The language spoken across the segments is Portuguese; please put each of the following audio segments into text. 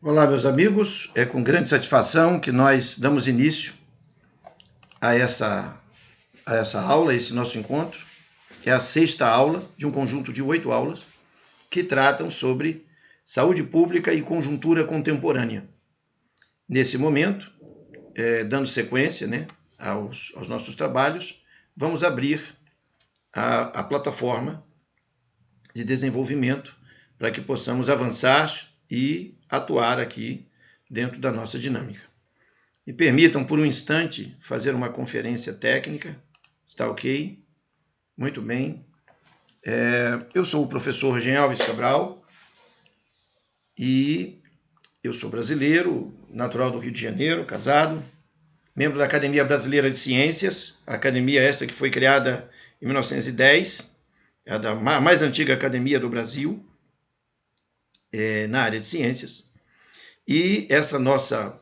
Olá, meus amigos. É com grande satisfação que nós damos início a essa aula, a esse nosso encontro. É a sexta aula de um conjunto de 8 aulas que tratam sobre saúde pública e conjuntura contemporânea. Nesse momento, dando sequência, aos nossos trabalhos, vamos abrir a plataforma de desenvolvimento para que possamos avançar e atuar aqui dentro da nossa dinâmica. Me permitam, por um instante, fazer uma conferência técnica. Está ok? Muito bem. Eu sou o professor Jean Alves Cabral e eu sou brasileiro, natural do Rio de Janeiro, casado, membro da Academia Brasileira de Ciências, a academia esta que foi criada em 1910, é a mais antiga academia do Brasil, na área de ciências. E essa nossa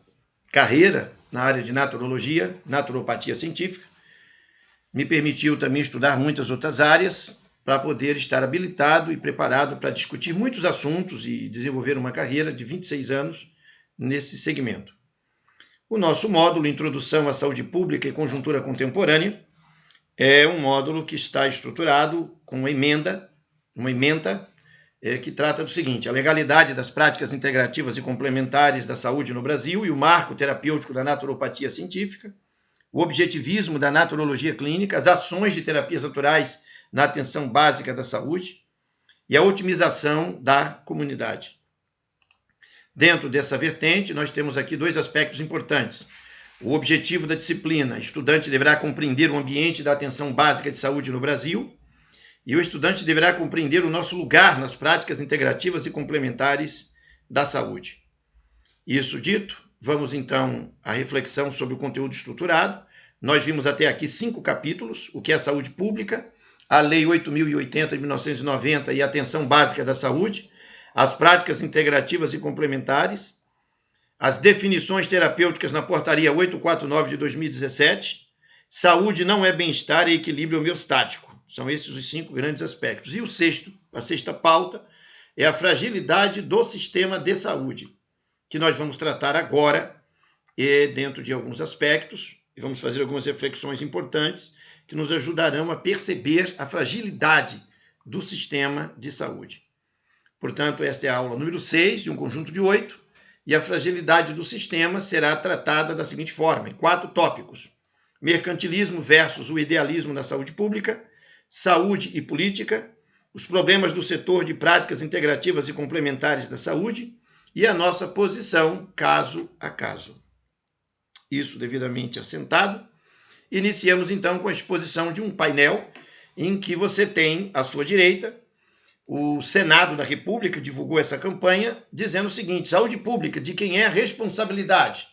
carreira na área de naturologia, naturopatia científica, me permitiu também estudar muitas outras áreas para poder estar habilitado e preparado para discutir muitos assuntos e desenvolver uma carreira de 26 anos nesse segmento. O nosso módulo Introdução à Saúde Pública e Conjuntura Contemporânea é um módulo que está estruturado com uma emenda que trata do seguinte: a legalidade das práticas integrativas e complementares da saúde no Brasil e o marco terapêutico da naturopatia científica, o objetivismo da naturologia clínica, as ações de terapias naturais na atenção básica da saúde e a otimização da comunidade. Dentro dessa vertente, nós temos aqui dois aspectos importantes. O objetivo da disciplina: o estudante deverá compreender o ambiente da atenção básica de saúde no Brasil, e o estudante deverá compreender o nosso lugar nas práticas integrativas e complementares da saúde. Isso dito, vamos então à reflexão sobre o conteúdo estruturado. Nós vimos até aqui 5 capítulos: o que é saúde pública, a Lei 8.080 de 1990 e a atenção básica da saúde, as práticas integrativas e complementares, as definições terapêuticas na Portaria 849 de 2017, saúde não é bem-estar e equilíbrio homeostático. São esses os 5 grandes aspectos. E a sexta pauta, é a fragilidade do sistema de saúde, que nós vamos tratar agora, dentro de alguns aspectos, e vamos fazer algumas reflexões importantes que nos ajudarão a perceber a fragilidade do sistema de saúde. Portanto, esta é a aula número 6 de um conjunto de 8, e a fragilidade do sistema será tratada da seguinte forma, em 4 tópicos: mercantilismo versus o idealismo na saúde pública, saúde e política, os problemas do setor de práticas integrativas e complementares da saúde e a nossa posição caso a caso. Isso devidamente assentado, iniciamos então com a exposição de um painel em que você tem à sua direita o Senado da República divulgou essa campanha dizendo o seguinte: saúde pública, de quem é a responsabilidade?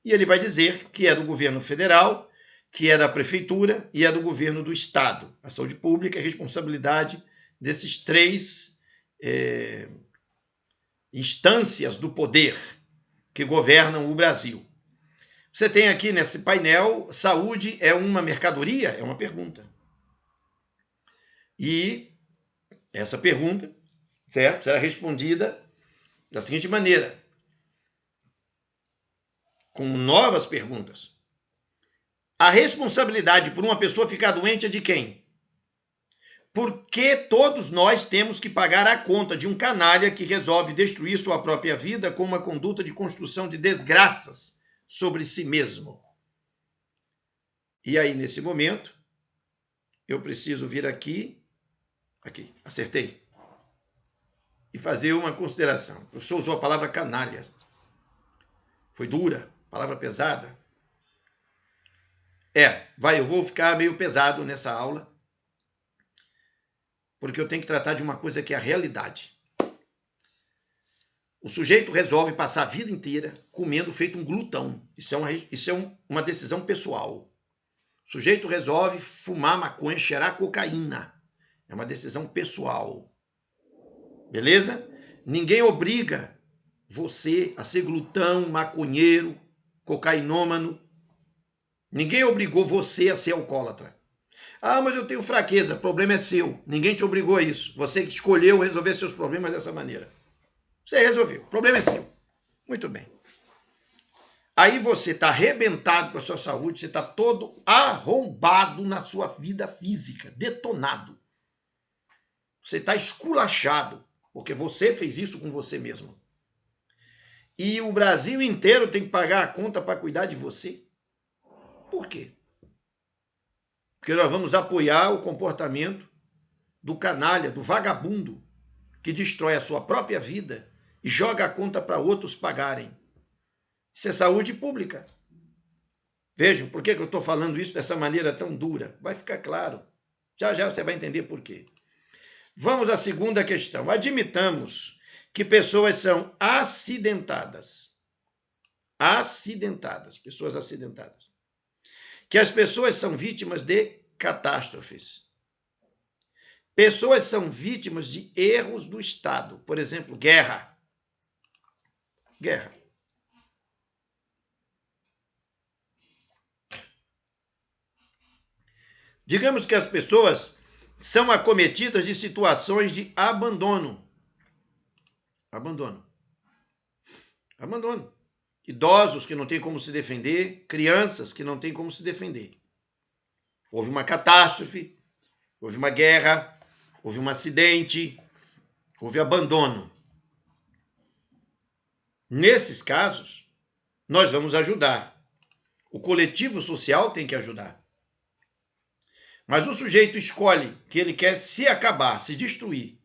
E ele vai dizer que é do governo federal, que é da prefeitura e é do governo do estado. A saúde pública é responsabilidade desses 3 instâncias do poder que governam o Brasil. Você tem aqui nesse painel: saúde é uma mercadoria? É uma pergunta. E essa pergunta, certo, será respondida da seguinte maneira, com novas perguntas. A responsabilidade por uma pessoa ficar doente é de quem? Por que todos nós temos que pagar a conta de um canalha que resolve destruir sua própria vida com uma conduta de construção de desgraças sobre si mesmo? E aí, nesse momento, eu preciso vir aqui, acertei, e fazer uma consideração. O professor usou a palavra canalha. Foi dura, palavra pesada. Eu vou ficar meio pesado nessa aula, porque eu tenho que tratar de uma coisa que é a realidade. O sujeito resolve passar a vida inteira comendo feito um glutão. Isso é uma decisão pessoal. O sujeito resolve fumar maconha, cheirar cocaína. É uma decisão pessoal. Beleza? Ninguém obriga você a ser glutão, maconheiro, cocainômano. Ninguém obrigou você a ser alcoólatra. Ah, mas eu tenho fraqueza. O problema é seu. Ninguém te obrigou a isso. Você que escolheu resolver seus problemas dessa maneira. Você resolveu. O problema é seu. Muito bem. Aí você está arrebentado com a sua saúde, você está todo arrombado na sua vida física, detonado. Você está esculachado, porque você fez isso com você mesmo. E o Brasil inteiro tem que pagar a conta para cuidar de você. Por quê? Porque nós vamos apoiar o comportamento do canalha, do vagabundo, que destrói a sua própria vida e joga a conta para outros pagarem. Isso é saúde pública. Vejam, por que eu estou falando isso dessa maneira tão dura? Vai ficar claro. Já já você vai entender por quê. Vamos à segunda questão. Admitamos que pessoas são acidentadas. Pessoas acidentadas. Que as pessoas são vítimas de catástrofes. Pessoas são vítimas de erros do Estado. Por exemplo, guerra. Guerra. Digamos que as pessoas são acometidas de situações de abandono. Abandono. Idosos que não têm como se defender, crianças que não têm como se defender. Houve uma catástrofe, houve uma guerra, houve um acidente, houve abandono. Nesses casos, nós vamos ajudar. O coletivo social tem que ajudar. Mas o sujeito escolhe que ele quer se acabar, se destruir,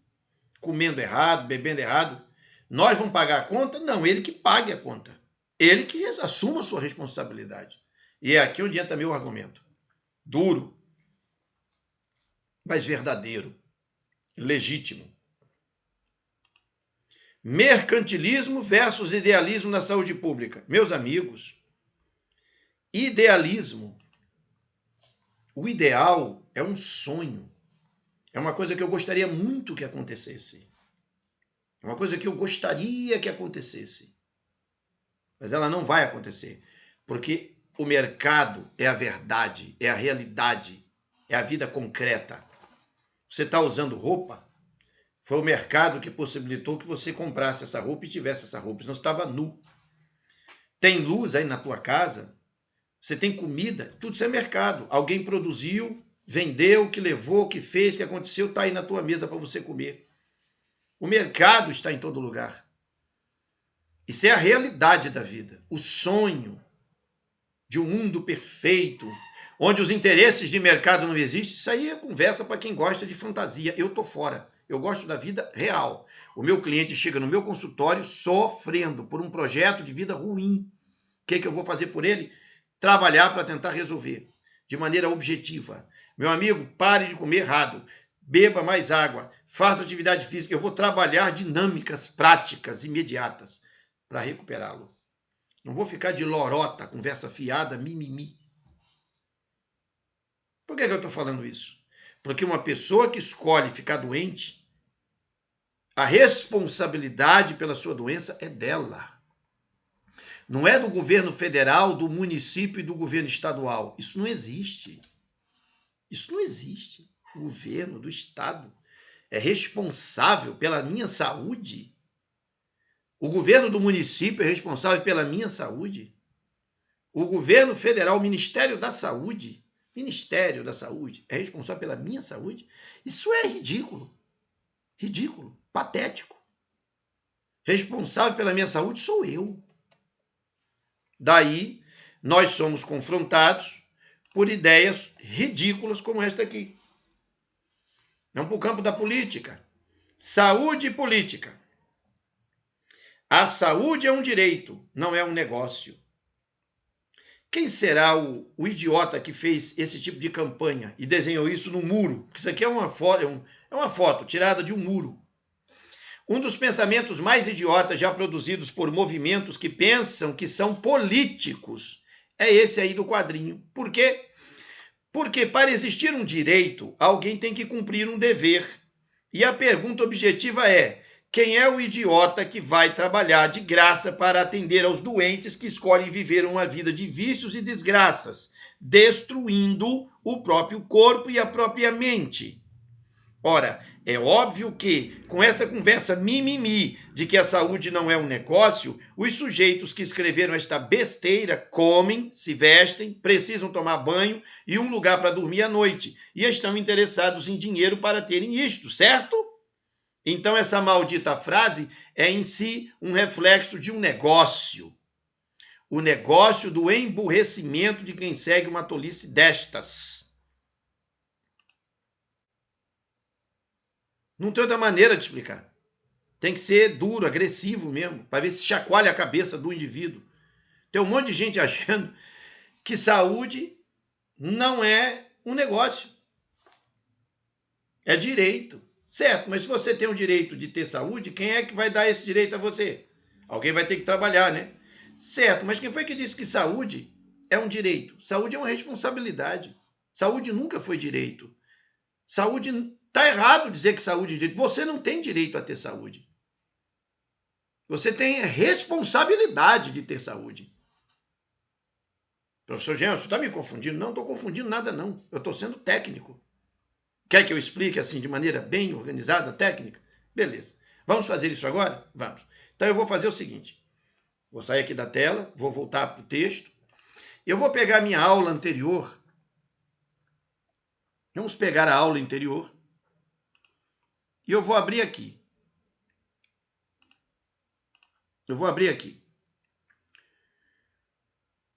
comendo errado, bebendo errado. Nós vamos pagar a conta? Não, ele que pague a conta. Ele que assuma a sua responsabilidade. E é aqui onde entra meu argumento. Duro, mas verdadeiro, legítimo. Mercantilismo versus idealismo na saúde pública. Meus amigos, idealismo, o ideal é um sonho. É uma coisa que eu gostaria muito que acontecesse. É uma coisa que eu gostaria que acontecesse. Mas ela não vai acontecer. Porque o mercado é a verdade, é a realidade, é a vida concreta. Você está usando roupa? Foi o mercado que possibilitou que você comprasse essa roupa e tivesse essa roupa. Você não estava nu. Tem luz aí na tua casa? Você tem comida? Tudo isso é mercado. Alguém produziu, vendeu, que levou, que fez, que aconteceu, está aí na tua mesa para você comer. O mercado está em todo lugar. Isso é a realidade da vida. O sonho de um mundo perfeito, onde os interesses de mercado não existem, isso aí é conversa para quem gosta de fantasia. Eu estou fora. Eu gosto da vida real. O meu cliente chega no meu consultório sofrendo por um projeto de vida ruim. O que eu vou fazer por ele? Trabalhar para tentar resolver de maneira objetiva. Meu amigo, pare de comer errado. Beba mais água. Faça atividade física. Eu vou trabalhar dinâmicas, práticas, imediatas para recuperá-lo. Não vou ficar de lorota, conversa fiada, mimimi. Por que eu estou falando isso? Porque uma pessoa que escolhe ficar doente, a responsabilidade pela sua doença é dela. Não é do governo federal, do município e do governo estadual. Isso não existe. Isso não existe. O governo do estado é responsável pela minha saúde. O governo do município é responsável pela minha saúde. O governo federal, o Ministério da Saúde é responsável pela minha saúde. Isso é ridículo. Ridículo. Patético. Responsável pela minha saúde sou eu. Daí, nós somos confrontados por ideias ridículas como esta aqui. Vamos para o campo da política. Saúde e política. A saúde é um direito, não é um negócio. Quem será o idiota que fez esse tipo de campanha e desenhou isso no muro? Porque isso aqui é uma foto tirada de um muro. Um dos pensamentos mais idiotas já produzidos por movimentos que pensam que são políticos é esse aí do quadrinho. Por quê? Porque para existir um direito, alguém tem que cumprir um dever. E a pergunta objetiva é: quem é o idiota que vai trabalhar de graça para atender aos doentes que escolhem viver uma vida de vícios e desgraças, destruindo o próprio corpo e a própria mente? Ora, é óbvio que, com essa conversa mimimi de que a saúde não é um negócio, os sujeitos que escreveram esta besteira comem, se vestem, precisam tomar banho e um lugar para dormir à noite, e estão interessados em dinheiro para terem isto, certo? Então, essa maldita frase é em si um reflexo de um negócio. O negócio do emburrecimento de quem segue uma tolice destas. Não tem outra maneira de explicar. Tem que ser duro, agressivo mesmo, para ver se chacoalha a cabeça do indivíduo. Tem um monte de gente achando que saúde não é um negócio. É direito. Certo, mas se você tem o direito de ter saúde, quem é que vai dar esse direito a você? Alguém vai ter que trabalhar, né? Certo, mas quem foi que disse que saúde é um direito? Saúde é uma responsabilidade. Saúde nunca foi direito. Saúde... Está errado dizer que saúde é direito. Você não tem direito a ter saúde. Você tem responsabilidade de ter saúde. Professor Jean, você está me confundindo? Não estou confundindo nada, não. Eu estou sendo técnico. Quer que eu explique assim de maneira bem organizada, técnica? Beleza. Vamos fazer isso agora? Vamos. Então eu vou fazer o seguinte. Vou sair aqui da tela, vou voltar para o texto. Eu vou pegar a minha aula anterior. Vamos pegar a aula anterior. E eu vou abrir aqui.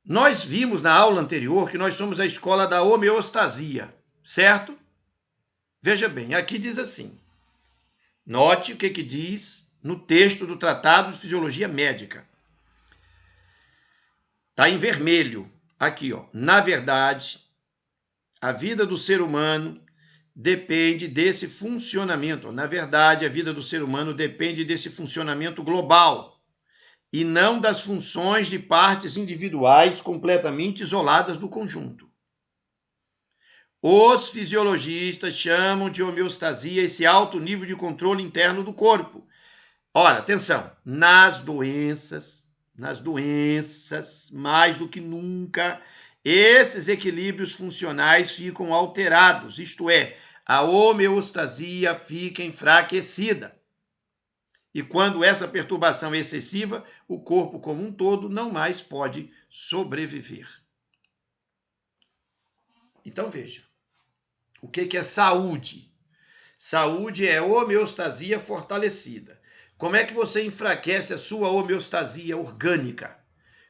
Nós vimos na aula anterior que nós somos a escola da homeostasia, certo? Veja bem, aqui diz assim. Note o que diz no texto do Tratado de Fisiologia Médica. Está em vermelho. Aqui, ó. Na verdade, a vida do ser humano depende desse funcionamento. Na verdade, a vida do ser humano depende desse funcionamento global e não das funções de partes individuais completamente isoladas do conjunto. Os fisiologistas chamam de homeostasia esse alto nível de controle interno do corpo. Ora, atenção, nas doenças, mais do que nunca, esses equilíbrios funcionais ficam alterados, isto é, a homeostasia fica enfraquecida. E quando essa perturbação é excessiva, o corpo como um todo não mais pode sobreviver. Então veja, o que é saúde? Saúde é homeostasia fortalecida. Como é que você enfraquece a sua homeostasia orgânica?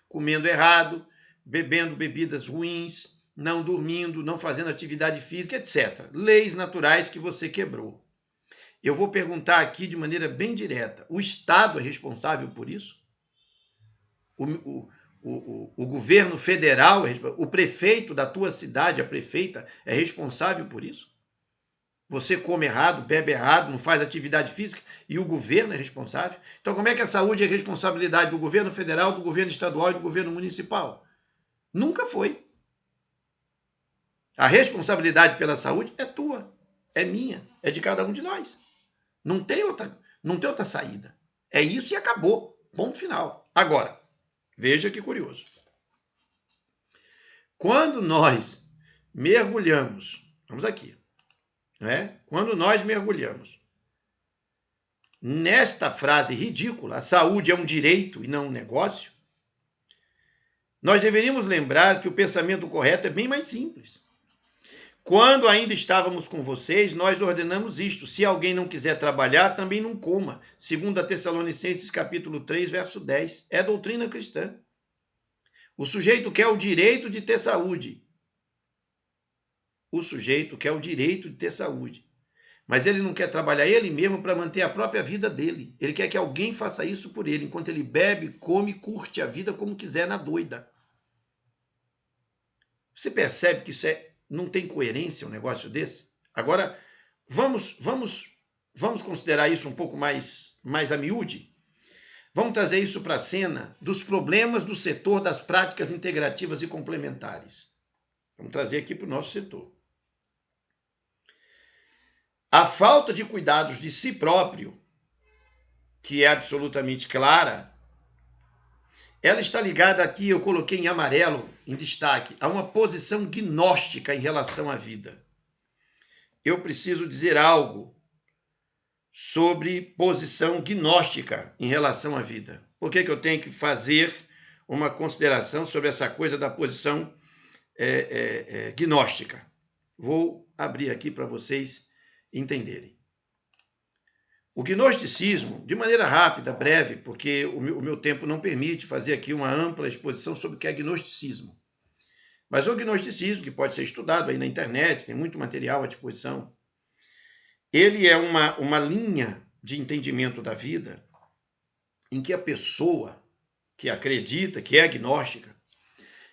Comendo errado, bebendo bebidas ruins, não dormindo, não fazendo atividade física, etc. Leis naturais que você quebrou. Eu vou perguntar aqui de maneira bem direta. O Estado é responsável por isso? O governo federal, o prefeito da tua cidade, a prefeita, é responsável por isso? Você come errado, bebe errado, não faz atividade física e o governo é responsável? Então, como é que a saúde é responsabilidade do governo federal, do governo estadual e do governo municipal? Nunca foi. A responsabilidade pela saúde é tua, é minha, é de cada um de nós. Não tem outra saída. É isso e acabou. Ponto final. Agora, veja que curioso. Quando nós mergulhamos, vamos aqui, né? Quando nós mergulhamos nesta frase ridícula, a saúde é um direito e não um negócio, nós deveríamos lembrar que o pensamento correto é bem mais simples. Quando ainda estávamos com vocês, nós ordenamos isto. Se alguém não quiser trabalhar, também não coma. 2 Tessalonicenses capítulo 3, verso 10. É doutrina cristã. O sujeito quer o direito de ter saúde. Mas ele não quer trabalhar ele mesmo para manter a própria vida dele. Ele quer que alguém faça isso por ele, enquanto ele bebe, come, curte a vida como quiser na doida. Você percebe que isso não tem coerência um negócio desse? Agora, vamos considerar isso um pouco mais a miúde? Vamos trazer isso para a cena dos problemas do setor das práticas integrativas e complementares. Vamos trazer aqui para o nosso setor. A falta de cuidados de si próprio, que é absolutamente clara, ela está ligada aqui, eu coloquei em amarelo, em destaque, a uma posição gnóstica em relação à vida. eu preciso dizer algo sobre posição gnóstica em relação à vida. Por que eu tenho que fazer uma consideração sobre essa coisa da posição gnóstica? Vou abrir aqui para vocês entenderem. O gnosticismo, de maneira rápida, breve, porque o meu tempo não permite fazer aqui uma ampla exposição sobre o que é gnosticismo. Mas o gnosticismo, que pode ser estudado aí na internet, tem muito material à disposição, ele é uma linha de entendimento da vida em que a pessoa que acredita, que é agnóstica,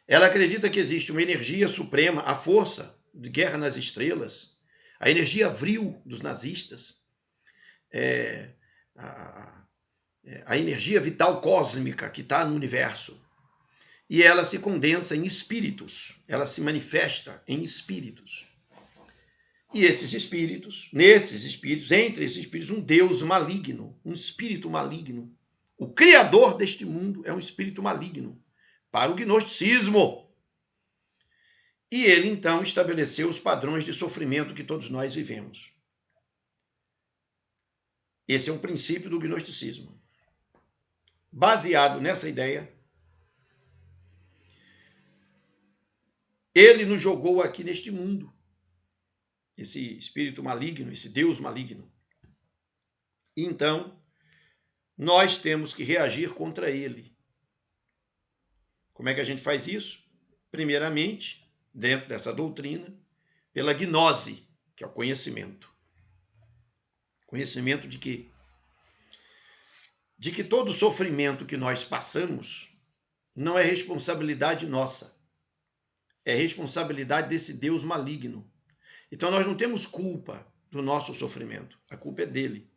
ela acredita que existe uma energia suprema, a força de Guerra nas Estrelas, a energia vril dos nazistas, a energia vital cósmica que está no universo. E ela se condensa em espíritos, ela se manifesta em espíritos. E esses espíritos, nesses espíritos, entre esses espíritos, um Deus maligno, um espírito maligno. O criador deste mundo é um espírito maligno, para o gnosticismo. E ele, então, estabeleceu os padrões de sofrimento que todos nós vivemos. Esse é um princípio do gnosticismo. Baseado nessa ideia, ele nos jogou aqui neste mundo, esse espírito maligno, esse Deus maligno. Então, nós temos que reagir contra ele. Como é que a gente faz isso? Primeiramente, dentro dessa doutrina, pela gnose, que é o conhecimento. Conhecimento de quê? De que todo sofrimento que nós passamos não é responsabilidade nossa. É responsabilidade desse Deus maligno. Então nós não temos culpa do nosso sofrimento. A culpa é dele.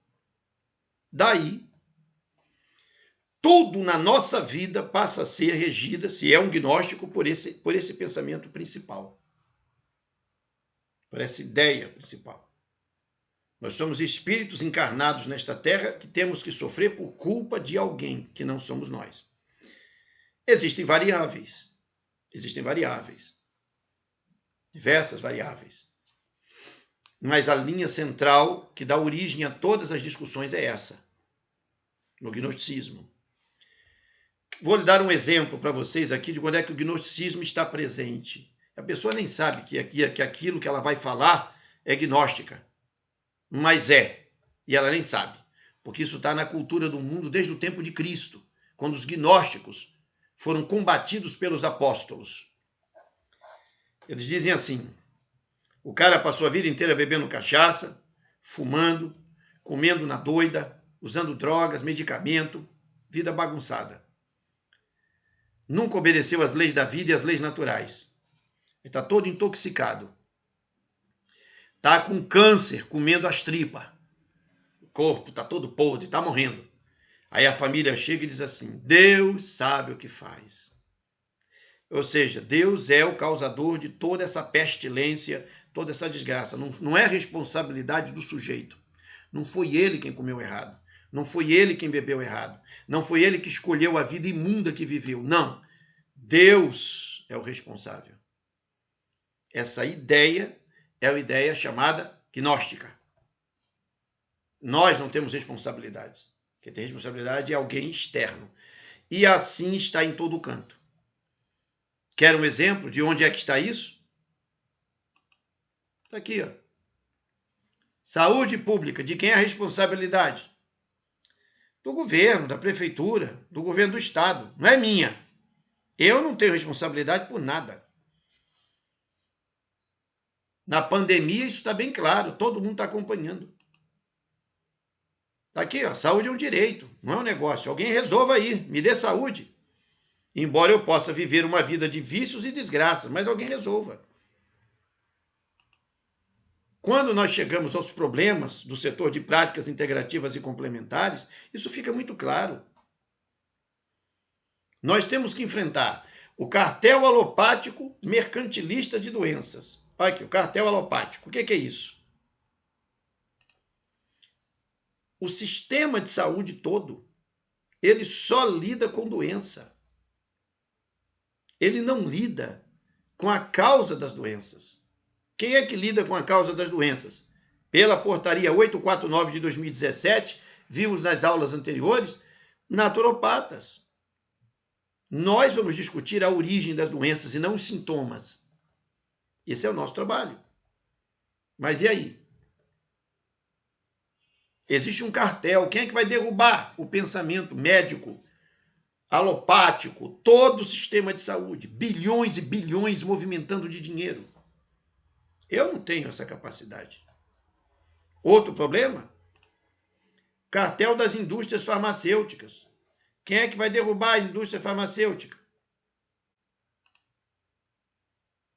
Daí, tudo na nossa vida passa a ser regida, se é um gnóstico, por esse pensamento principal. Por essa ideia principal. Nós somos espíritos encarnados nesta terra que temos que sofrer por culpa de alguém que não somos nós. Existem variáveis. Diversas variáveis. Mas a linha central que dá origem a todas as discussões é essa, no gnosticismo. Vou lhe dar um exemplo para vocês aqui de quando é que o gnosticismo está presente. A pessoa nem sabe que aquilo que ela vai falar é gnóstica, mas é, e ela nem sabe, porque isso está na cultura do mundo desde o tempo de Cristo, quando os gnósticos foram combatidos pelos apóstolos. Eles dizem assim: o cara passou a vida inteira bebendo cachaça, fumando, comendo na doida, usando drogas, medicamento, vida bagunçada. Nunca obedeceu às leis da vida e às leis naturais. Ele está todo intoxicado. Está com câncer, comendo as tripas. O corpo está todo podre, está morrendo. Aí a família chega e diz assim: Deus sabe o que faz. Ou seja, Deus é o causador de toda essa pestilência, toda essa desgraça. Não é responsabilidade do sujeito. Não foi ele quem comeu errado. Não foi ele quem bebeu errado. Não foi ele que escolheu a vida imunda que viveu. Não. Deus é o responsável. Essa ideia é uma ideia chamada gnóstica. Nós não temos responsabilidades. Quem tem responsabilidade é alguém externo. E assim está em todo canto. Quer um exemplo de onde é que está isso? Está aqui, ó. Saúde pública, de quem é a responsabilidade? Do governo, da prefeitura, do governo do estado. Não é minha. Eu não tenho responsabilidade por nada. Na pandemia, isso está bem claro. Todo mundo está acompanhando. Está aqui, ó. Saúde é um direito, não é um negócio. Alguém resolva aí, me dê saúde. Embora eu possa viver uma vida de vícios e desgraças, mas alguém resolva. Quando nós chegamos aos problemas do setor de práticas integrativas e complementares, isso fica muito claro. Nós temos que enfrentar o cartel alopático mercantilista de doenças. Olha aqui, o cartel alopático. O que é isso? O sistema de saúde todo, ele só lida com doença. Ele não lida com a causa das doenças. Quem é que lida com a causa das doenças? Pela portaria 849 de 2017, vimos nas aulas anteriores, naturopatas. Nós vamos discutir a origem das doenças e não os sintomas. Esse é o nosso trabalho. Mas e aí? Existe um cartel. Quem é que vai derrubar o pensamento médico, alopático, todo o sistema de saúde? Bilhões e bilhões movimentando de dinheiro. Eu não tenho essa capacidade. Outro problema? Cartel das indústrias farmacêuticas. Quem é que vai derrubar a indústria farmacêutica?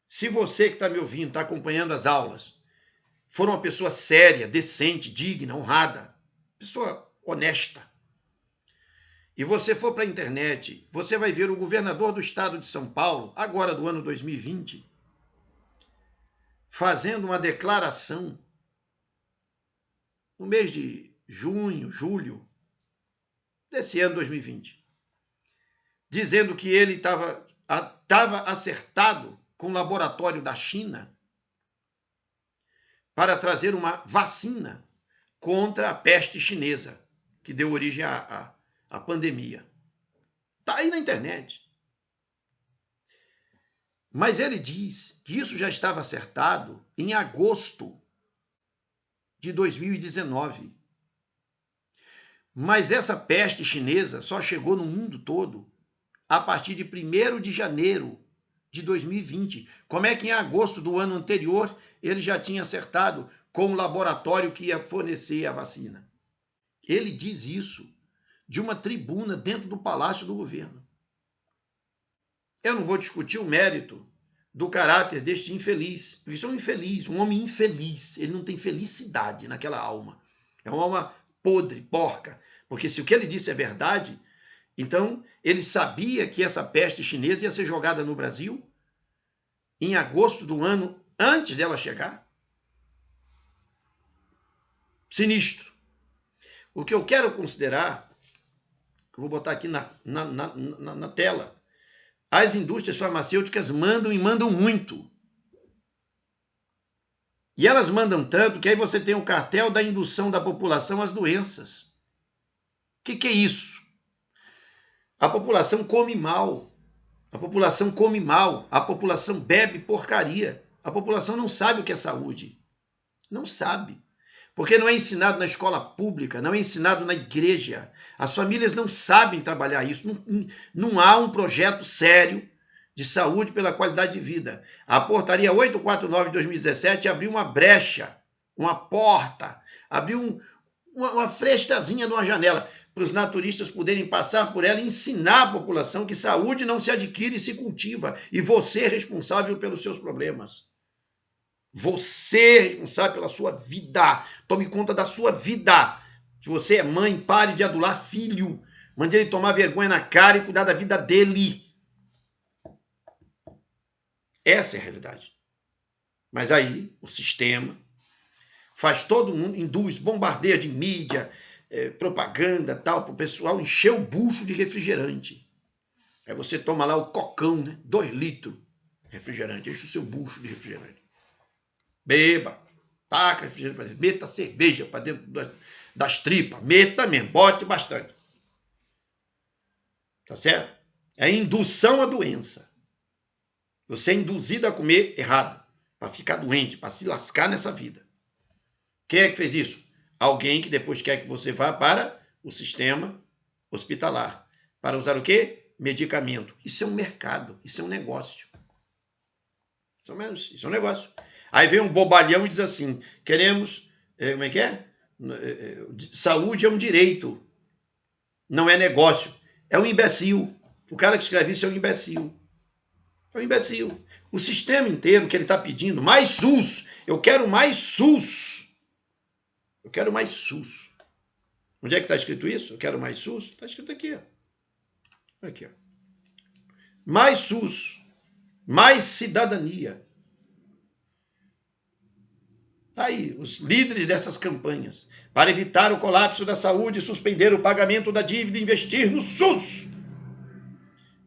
Se você que está me ouvindo, está acompanhando as aulas, for uma pessoa séria, decente, digna, honrada, pessoa honesta, e você for para a internet, você vai ver o governador do estado de São Paulo, agora do ano 2020, fazendo uma declaração no mês de junho, julho, desse ano 2020, dizendo que ele estava acertado com o laboratório da China para trazer uma vacina contra a peste chinesa, que deu origem à pandemia. Está aí na internet. Mas ele diz que isso já estava acertado em agosto de 2019. Mas essa peste chinesa só chegou no mundo todo a partir de 1º de janeiro de 2020. Como é que em agosto do ano anterior ele já tinha acertado com o laboratório que ia fornecer a vacina? Ele diz isso de uma tribuna dentro do Palácio do Governo. Eu não vou discutir o mérito do caráter deste infeliz. Isso é um infeliz, um homem infeliz. Ele não tem felicidade naquela alma. É uma alma podre, porca. Porque se o que ele disse é verdade, então ele sabia que essa peste chinesa ia ser jogada no Brasil em agosto do ano antes dela chegar. Sinistro. O que eu quero considerar, vou botar aqui na tela, as indústrias farmacêuticas mandam e mandam muito. E elas mandam tanto que aí você tem o cartel da indução da população às doenças. O que é isso? A população come mal. A população come mal. A população bebe porcaria. A população não sabe o que é saúde. Não sabe. Porque não é ensinado na escola pública, não é ensinado na igreja. As famílias não sabem trabalhar isso. Não há um projeto sério de saúde pela qualidade de vida. A portaria 849 de 2017 abriu uma brecha, uma porta, abriu uma frestazinha numa janela para os naturistas poderem passar por ela e ensinar a população que saúde não se adquire e se cultiva. E você é responsável pelos seus problemas. Você é responsável pela sua vida. Tome conta da sua vida. Se você é mãe, pare de adular filho. Mande ele tomar vergonha na cara e cuidar da vida dele. Essa é a realidade. Mas aí o sistema faz todo mundo, induz, bombardeia de mídia, propaganda, tal, para o pessoal encher o bucho de refrigerante. Aí você toma lá o cocão, né? 2 litros de refrigerante, enche o seu bucho de refrigerante. Beba, taca refrigerante para dentro, meta cerveja para dentro das tripas, meta mesmo, bote bastante. Tá certo? É indução à doença. Você é induzido a comer errado, para ficar doente, para se lascar nessa vida. Quem é que fez isso? Alguém que depois quer que você vá para o sistema hospitalar. Para usar o quê? Medicamento. Isso é um mercado, isso é um negócio. Isso é um negócio. Aí vem um bobalhão e diz assim, queremos, como é que é? Saúde é um direito, não é negócio. É um imbecil. O cara que escreve isso é um imbecil. É um imbecil. O sistema inteiro que ele está pedindo, mais SUS. Eu quero mais SUS. Eu quero mais SUS. Onde é que está escrito isso? Eu quero mais SUS? Está escrito aqui. Ó. Aqui. Ó. Mais SUS. Mais cidadania. Aí, os líderes dessas campanhas, para evitar o colapso da saúde, suspender o pagamento da dívida e investir no SUS.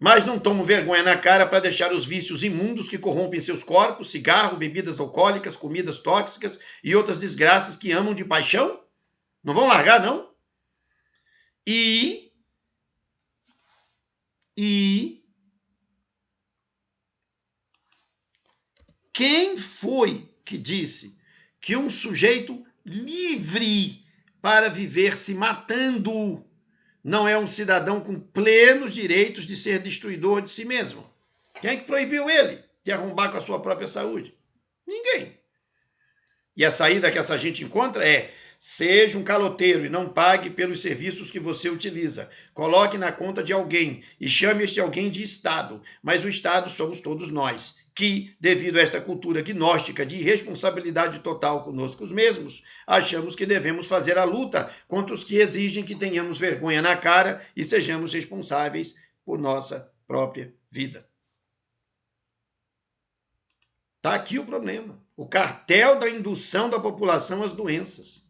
mas não tomam vergonha na cara para deixar os vícios imundos que corrompem seus corpos, cigarro, bebidas alcoólicas, comidas tóxicas e outras desgraças que amam de paixão? Não vão largar, não? E quem foi que disse que um sujeito livre para viver se matando não é um cidadão com plenos direitos de ser destruidor de si mesmo? Quem é que proibiu ele de arrombar com a sua própria saúde? Ninguém. E a saída que essa gente encontra é: seja um caloteiro e não pague pelos serviços que você utiliza. Coloque na conta de alguém e chame este alguém de Estado. Mas o Estado somos todos nós, que, devido a esta cultura gnóstica de irresponsabilidade total conosco mesmos, achamos que devemos fazer a luta contra os que exigem que tenhamos vergonha na cara e sejamos responsáveis por nossa própria vida. Está aqui o problema. O cartel da indução da população às doenças.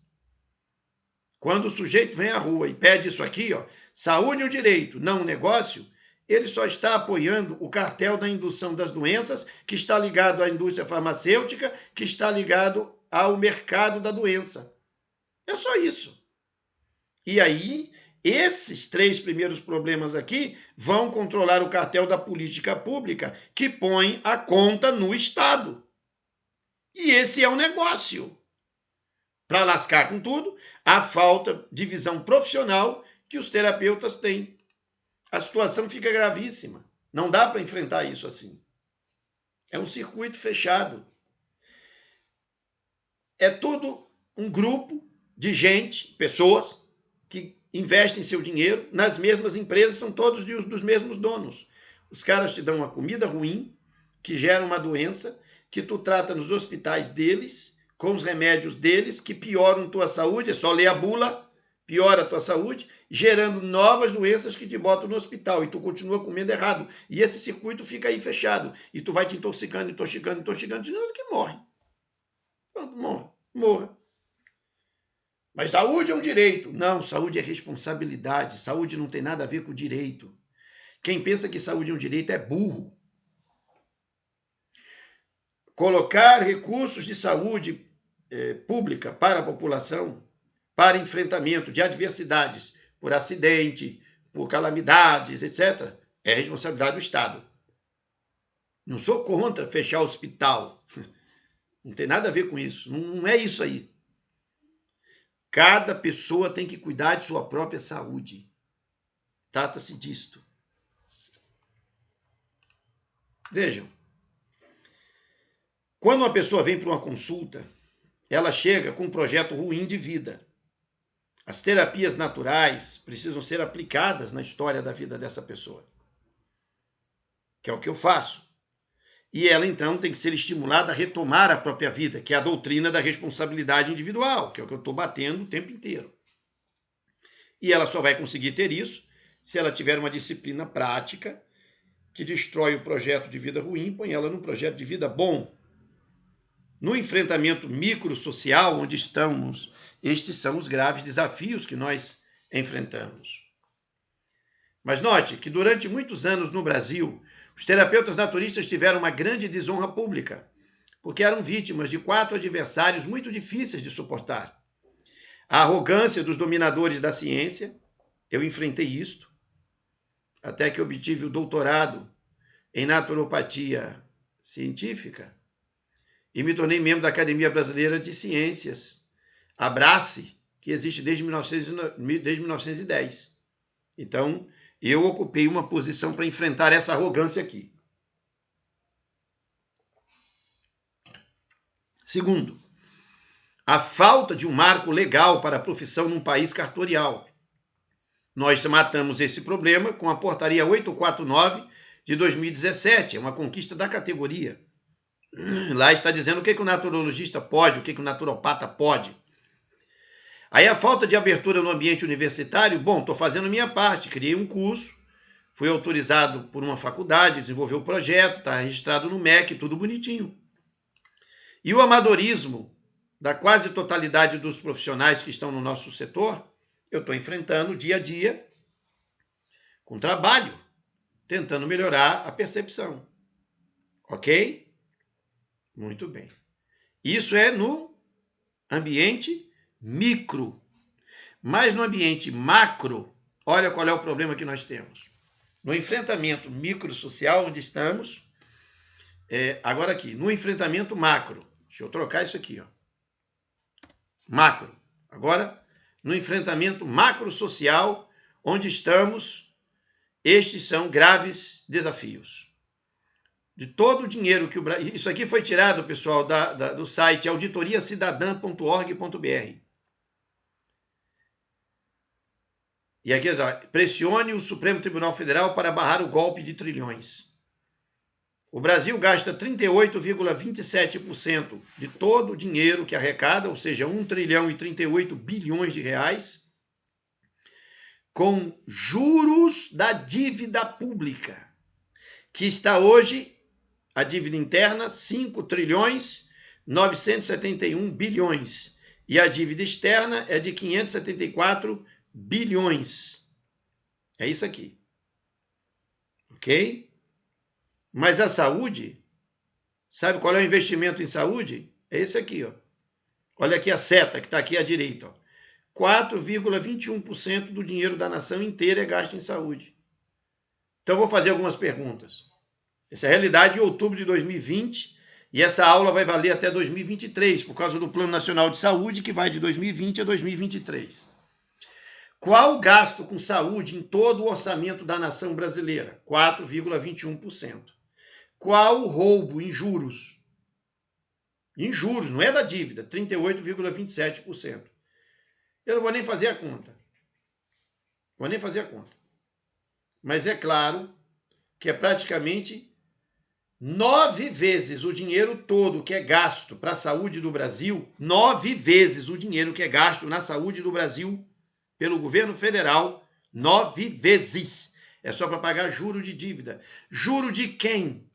Quando o sujeito vem à rua e pede isso aqui, ó, saúde é um direito, não um negócio, ele só está apoiando o cartel da indução das doenças, que está ligado à indústria farmacêutica, que está ligado ao mercado da doença. É só isso. E aí, esses 3 primeiros problemas aqui vão controlar o cartel da política pública, que põe a conta no Estado. E esse é o negócio. Para lascar com tudo, a falta de visão profissional que os terapeutas têm. A situação fica gravíssima. Não dá para enfrentar isso assim. É um circuito fechado. É tudo um grupo de gente, pessoas, que investem seu dinheiro nas mesmas empresas, são todos dos mesmos donos. Os caras te dão uma comida ruim, que gera uma doença, que tu trata nos hospitais deles, com os remédios deles, que pioram tua saúde, é só ler a bula, piora a tua saúde, gerando novas doenças que te botam no hospital, e tu continua comendo errado. E esse circuito fica aí fechado, e tu vai te intoxicando, de nada que morre. Pronto, morra. Mas saúde é um direito. Não, saúde é responsabilidade. Saúde não tem nada a ver com direito. Quem pensa que saúde é um direito é burro. Colocar recursos de saúde pública para a população, para enfrentamento de adversidades, por acidente, por calamidades, etc., é responsabilidade do Estado. Não sou contra fechar o hospital. Não tem nada a ver com isso. Não é isso aí. Cada pessoa tem que cuidar de sua própria saúde. Trata-se disto. Vejam, quando uma pessoa vem para uma consulta, ela chega com um projeto ruim de vida. As terapias naturais precisam ser aplicadas na história da vida dessa pessoa, que é o que eu faço. E ela, então, tem que ser estimulada a retomar a própria vida, que é a doutrina da responsabilidade individual, que é o que eu estou batendo o tempo inteiro. E ela só vai conseguir ter isso se ela tiver uma disciplina prática que destrói o projeto de vida ruim e põe ela num projeto de vida bom. No enfrentamento microsocial onde estamos, estes são os graves desafios que nós enfrentamos. Mas note que durante muitos anos no Brasil, os terapeutas naturistas tiveram uma grande desonra pública, porque eram vítimas de 4 adversários muito difíceis de suportar. A arrogância dos dominadores da ciência, eu enfrentei isto, até que obtive o doutorado em naturopatia científica e me tornei membro da Academia Brasileira de Ciências, a ABRACE, que existe desde 1910. Então, eu ocupei uma posição para enfrentar essa arrogância aqui. Segundo, a falta de um marco legal para a profissão num país cartorial. Nós matamos esse problema com a Portaria 849 de 2017, é uma conquista da categoria. Lá está dizendo o que o naturologista pode, o que o naturopata pode. Aí a falta de abertura no ambiente universitário, bom, estou fazendo minha parte, criei um curso, fui autorizado por uma faculdade, desenvolvi o projeto, está registrado no MEC, tudo bonitinho. E o amadorismo da quase totalidade dos profissionais que estão no nosso setor, eu estou enfrentando dia a dia com trabalho, tentando melhorar a percepção. Ok? Muito bem. Isso é no ambiente micro. Mas no ambiente macro, olha qual é o problema que nós temos. No enfrentamento microsocial, onde estamos, agora aqui, no enfrentamento macro. Deixa eu trocar isso aqui, ó. Macro. Agora, no enfrentamento macrosocial, onde estamos, estes são graves desafios. De todo o dinheiro que o Brasil... Isso aqui foi tirado, pessoal, do site auditoriacidadã.org.br. E aqui, pressione o Supremo Tribunal Federal para barrar o golpe de trilhões. O Brasil gasta 38,27% de todo o dinheiro que arrecada, ou seja, 1 trilhão e 38 bilhões de reais, com juros da dívida pública, que está hoje, a dívida interna, 5 trilhões 971 bilhões, e a dívida externa é de 574 bilhões. É isso aqui. Ok? Mas a saúde, sabe qual é o investimento em saúde? É esse aqui, ó. Olha aqui a seta que está aqui à direita, ó. 4,21% do dinheiro da nação inteira é gasto em saúde. Então, vou fazer algumas perguntas. Essa é a realidade em outubro de 2020 e essa aula vai valer até 2023, por causa do Plano Nacional de Saúde, que vai de 2020 a 2023. Qual o gasto com saúde em todo o orçamento da nação brasileira? 4,21%. Qual o roubo em juros? Em juros, não é da dívida, 38,27%. Eu não vou nem fazer a conta. Mas é claro que é praticamente 9 vezes o dinheiro todo que é gasto para a saúde do Brasil, 9 vezes o dinheiro que é gasto na saúde do Brasil pelo governo federal, 9 vezes. É só para pagar juro de dívida. Juro de quem?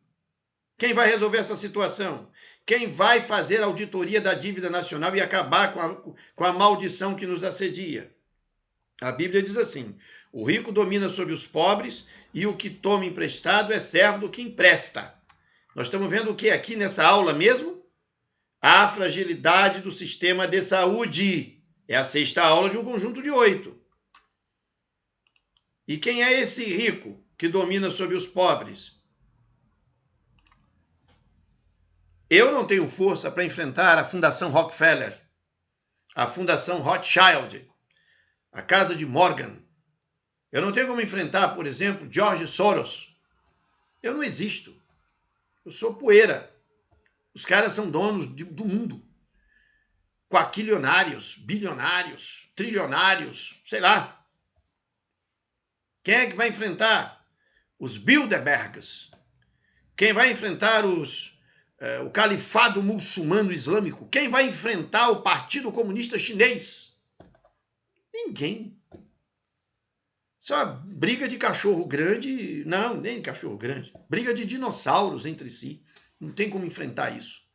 Quem vai resolver essa situação? Quem vai fazer a auditoria da dívida nacional e acabar com a maldição que nos assedia? A Bíblia diz assim: o rico domina sobre os pobres e o que toma emprestado é servo do que empresta. Nós estamos vendo o que aqui nessa aula mesmo? A fragilidade do sistema de saúde. É a 6ª aula de um conjunto de 8. E quem é esse rico que domina sobre os pobres? Eu não tenho força para enfrentar a Fundação Rockefeller, a Fundação Rothschild, a Casa de Morgan. Eu não tenho como enfrentar, por exemplo, George Soros. Eu não existo. Eu sou poeira. Os caras são donos do mundo. Quaquilionários, bilionários, trilionários, sei lá. Quem é que vai enfrentar os Bilderbergs? Quem vai enfrentar o califado muçulmano islâmico? Quem vai enfrentar o Partido Comunista Chinês? Ninguém. Isso é uma briga de cachorro grande. Não, nem cachorro grande. Briga de dinossauros entre si. Não tem como enfrentar isso.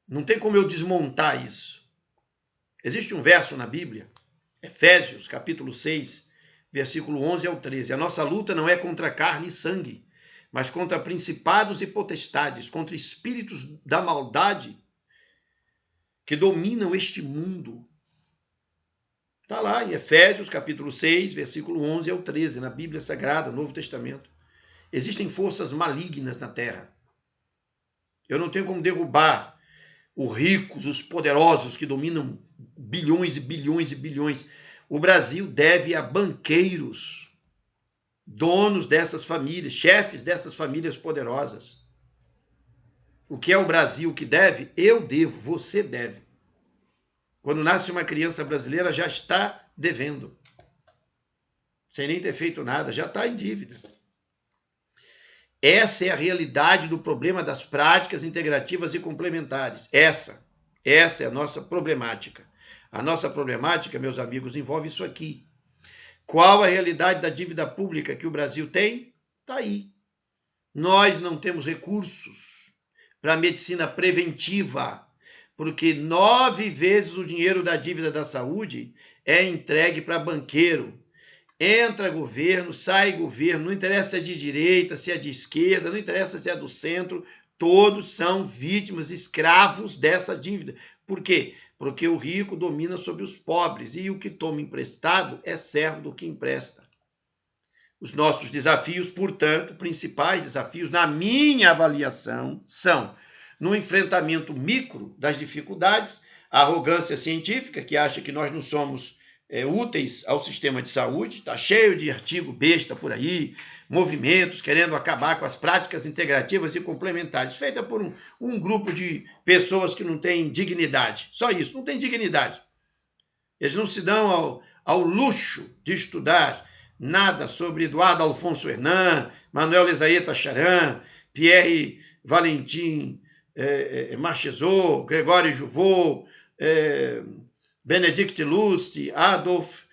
Não tem como eu desmontar isso. Existe um verso na Bíblia, Efésios, capítulo 6, versículo 11 ao 13. A nossa luta não é contra carne e sangue, mas contra principados e potestades, contra espíritos da maldade que dominam este mundo. Está lá em Efésios, capítulo 6, versículo 11 ao 13, na Bíblia Sagrada, Novo Testamento. Existem forças malignas na terra. Eu não tenho como derrubar os ricos, os poderosos que dominam bilhões e bilhões e bilhões. O Brasil deve a banqueiros, donos dessas famílias, chefes dessas famílias poderosas. O que é o Brasil que deve? Eu devo, você deve. Quando nasce uma criança brasileira, já está devendo. Sem nem ter feito nada, já está em dívida. Essa é a realidade do problema das práticas integrativas e complementares. Essa é a nossa problemática. A nossa problemática, meus amigos, envolve isso aqui. Qual a realidade da dívida pública que o Brasil tem? Está aí. Nós não temos recursos para a medicina preventiva, porque 9 vezes o dinheiro da dívida da saúde é entregue para banqueiro, Entra governo, sai governo, não interessa se é de direita, se é de esquerda, não interessa se é do centro, todos são vítimas, escravos dessa dívida. Por quê? Porque o rico domina sobre os pobres e o que toma emprestado é servo do que empresta. Os nossos desafios, portanto, principais desafios, na minha avaliação, são no enfrentamento micro das dificuldades, a arrogância científica, que acha que nós não somos úteis ao sistema de saúde, está cheio de artigo besta por aí, movimentos querendo acabar com as práticas integrativas e complementares, feita por um grupo de pessoas que não têm dignidade. Só isso, não tem dignidade. Eles não se dão ao luxo de estudar nada sobre Eduardo Alfonso Hernan, Manuel Lezaeta Charan, Pierre Valentin Marchesot, Gregório Juvot, Benedict Lust, Adolf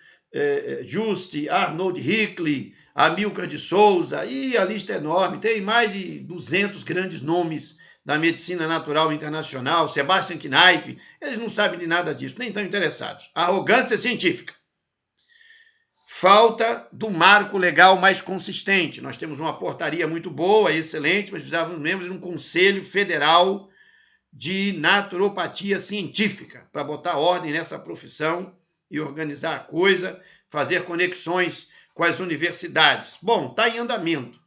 Juste, Arnold Hickley, Amilcar de Souza, e a lista é enorme, tem mais de 200 grandes nomes da medicina natural internacional, Sebastian Kneipp, eles não sabem de nada disso, nem estão interessados. Arrogância científica. Falta do marco legal mais consistente. Nós temos uma portaria muito boa, excelente, mas precisávamos membros de um conselho federal de naturopatia científica para botar ordem nessa profissão e organizar a coisa, fazer conexões com as universidades. Bom, está em andamento.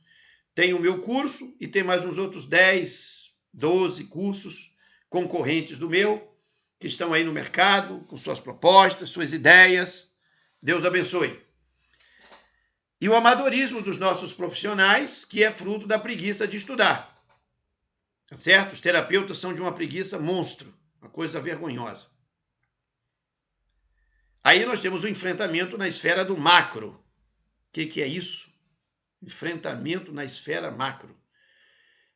Tem o meu curso e tem mais uns outros 10, 12 cursos concorrentes do meu, que estão aí no mercado, com suas propostas, suas ideias. Deus abençoe. E o amadorismo dos nossos profissionais, que é fruto da preguiça de estudar. Tá certo? Os terapeutas são de uma preguiça monstro, uma coisa vergonhosa. Aí nós temos o enfrentamento na esfera do macro. O que é isso? Enfrentamento na esfera macro.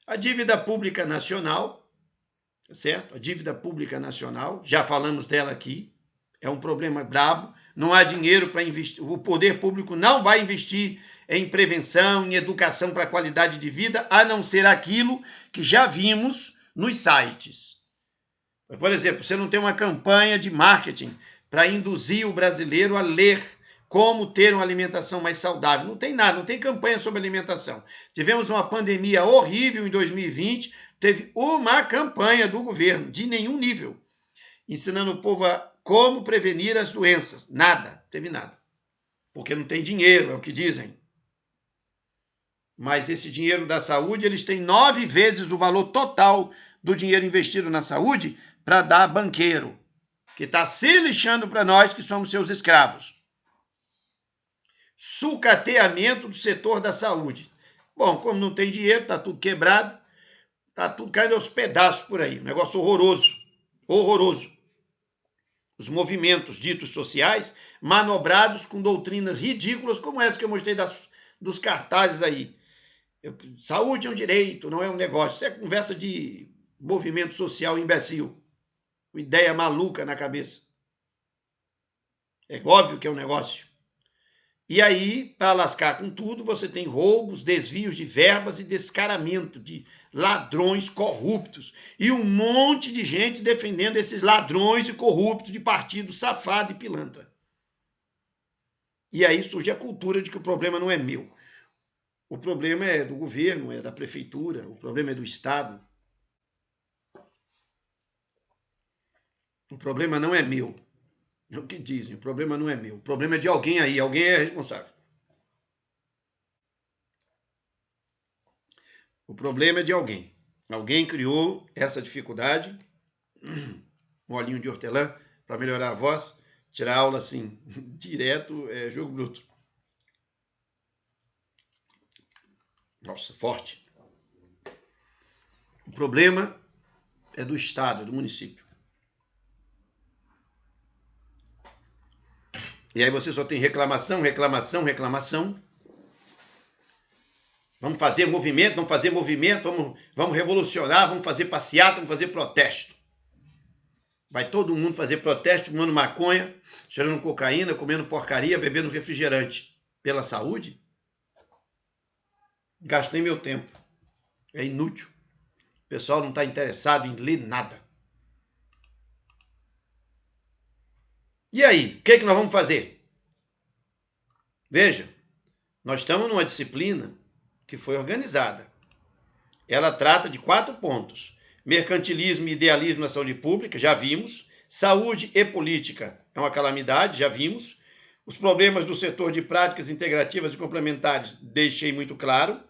A dívida pública nacional, tá certo? A dívida pública nacional, já falamos dela aqui, é um problema brabo, não há dinheiro para investir, o poder público não vai investir em prevenção, em educação para a qualidade de vida, a não ser aquilo que já vimos nos sites. Por exemplo, você não tem uma campanha de marketing para induzir o brasileiro a ler como ter uma alimentação mais saudável. Não tem nada, não tem campanha sobre alimentação. Tivemos uma pandemia horrível em 2020, teve uma campanha do governo, de nenhum nível, ensinando o povo a como prevenir as doenças. Nada, teve nada. Porque não tem dinheiro, é o que dizem. Mas esse dinheiro da saúde, eles têm 9 vezes o valor total do dinheiro investido na saúde para dar banqueiro, que está se lixando para nós que somos seus escravos. Sucateamento do setor da saúde. Bom, como não tem dinheiro, está tudo quebrado, está tudo caindo aos pedaços por aí. Um negócio horroroso, horroroso. Os movimentos ditos sociais manobrados com doutrinas ridículas como essa que eu mostrei dos cartazes aí. Saúde é um direito, não é um negócio. Isso é conversa de movimento social imbecil. Com ideia maluca na cabeça. É óbvio que é um negócio. E aí, para lascar com tudo, você tem roubos, desvios de verbas e descaramento de ladrões corruptos. E um monte de gente defendendo esses ladrões e corruptos de partido safado e pilantra. E aí surge a cultura de que o problema não é meu. O problema é do governo, é da prefeitura, o problema é do Estado. O problema não é meu. É o que dizem, o problema não é meu. O problema é de alguém aí, alguém é responsável. O problema é de alguém. Alguém criou essa dificuldade, um olhinho de hortelã, para melhorar a voz, tirar a aula assim, direto, é jogo bruto. Nossa, forte. O problema é do Estado, do município. E aí você só tem reclamação, reclamação, reclamação. Vamos fazer movimento, vamos revolucionar, vamos fazer passeata, vamos fazer protesto. Vai todo mundo fazer protesto, fumando maconha, cheirando cocaína, comendo porcaria, bebendo refrigerante. Pela saúde? Gastei meu tempo. É inútil. O pessoal não está interessado em ler nada. E aí, o que nós vamos fazer? Veja, nós estamos numa disciplina que foi organizada. Ela trata de 4 pontos. Mercantilismo e idealismo na saúde pública, já vimos. Saúde e política é uma calamidade, já vimos. Os problemas do setor de práticas integrativas e complementares, deixei muito claro.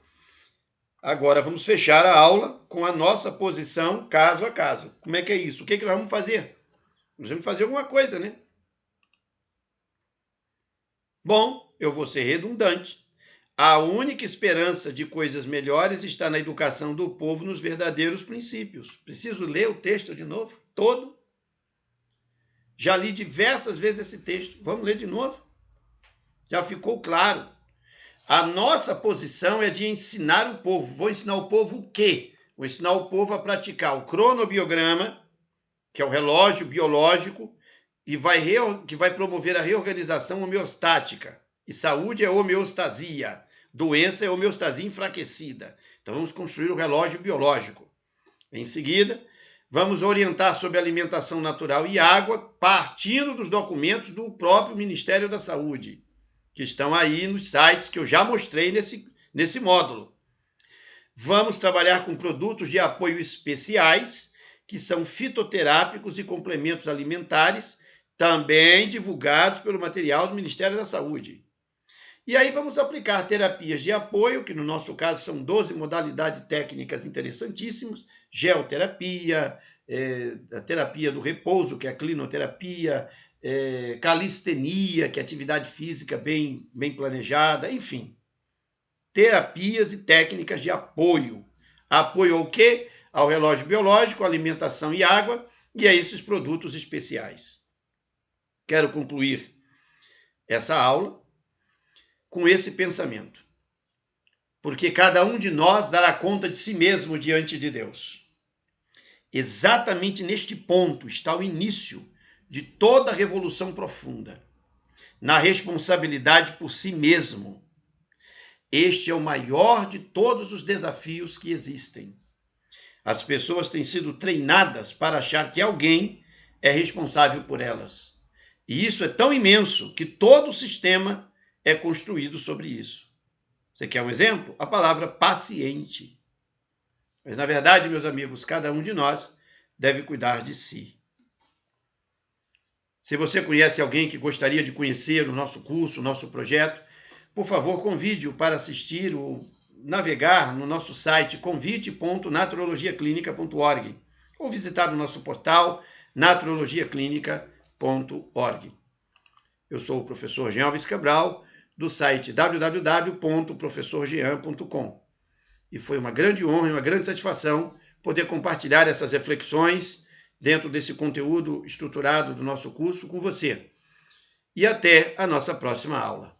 Agora vamos fechar a aula com a nossa posição caso a caso. Como é que é isso? O que nós vamos fazer? Nós vamos fazer alguma coisa, né? Bom, eu vou ser redundante. A única esperança de coisas melhores está na educação do povo nos verdadeiros princípios. Preciso ler o texto de novo? Todo? Já li diversas vezes esse texto. Vamos ler de novo? Já ficou claro. A nossa posição é de ensinar o povo. Vou ensinar o povo o quê? Vou ensinar o povo a praticar o cronobiograma, que é o relógio biológico, e que vai promover a reorganização homeostática. E saúde é homeostasia. Doença é homeostasia enfraquecida. Então vamos construir o relógio biológico. Em seguida, vamos orientar sobre alimentação natural e água, partindo dos documentos do próprio Ministério da Saúde, que estão aí nos sites que eu já mostrei nesse módulo. Vamos trabalhar com produtos de apoio especiais, que são fitoterápicos e complementos alimentares, também divulgados pelo material do Ministério da Saúde. E aí vamos aplicar terapias de apoio, que no nosso caso são 12 modalidades técnicas interessantíssimas, geoterapia, a terapia do repouso, que é a clinoterapia, calistenia, que é atividade física bem planejada, enfim. Terapias e técnicas de apoio. Apoio ao quê? Ao relógio biológico, alimentação e água, e a esses produtos especiais. Quero concluir essa aula com esse pensamento. Porque cada um de nós dará conta de si mesmo diante de Deus. Exatamente neste ponto está o início de toda a revolução profunda. Na responsabilidade por si mesmo. Este é o maior de todos os desafios que existem. As pessoas têm sido treinadas para achar que alguém é responsável por elas. E isso é tão imenso que todo o sistema é construído sobre isso. Você quer um exemplo? A palavra paciente. Mas, na verdade, meus amigos, cada um de nós deve cuidar de si. Se você conhece alguém que gostaria de conhecer o nosso curso, o nosso projeto, por favor, convide-o para assistir ou navegar no nosso site convite.naturologiaclinica.org ou visitar o nosso portal naturologiaclinica.org. Eu sou o professor Jean Alves Cabral, do site www.professorjean.com. E foi uma grande honra e uma grande satisfação poder compartilhar essas reflexões dentro desse conteúdo estruturado do nosso curso com você. E até a nossa próxima aula.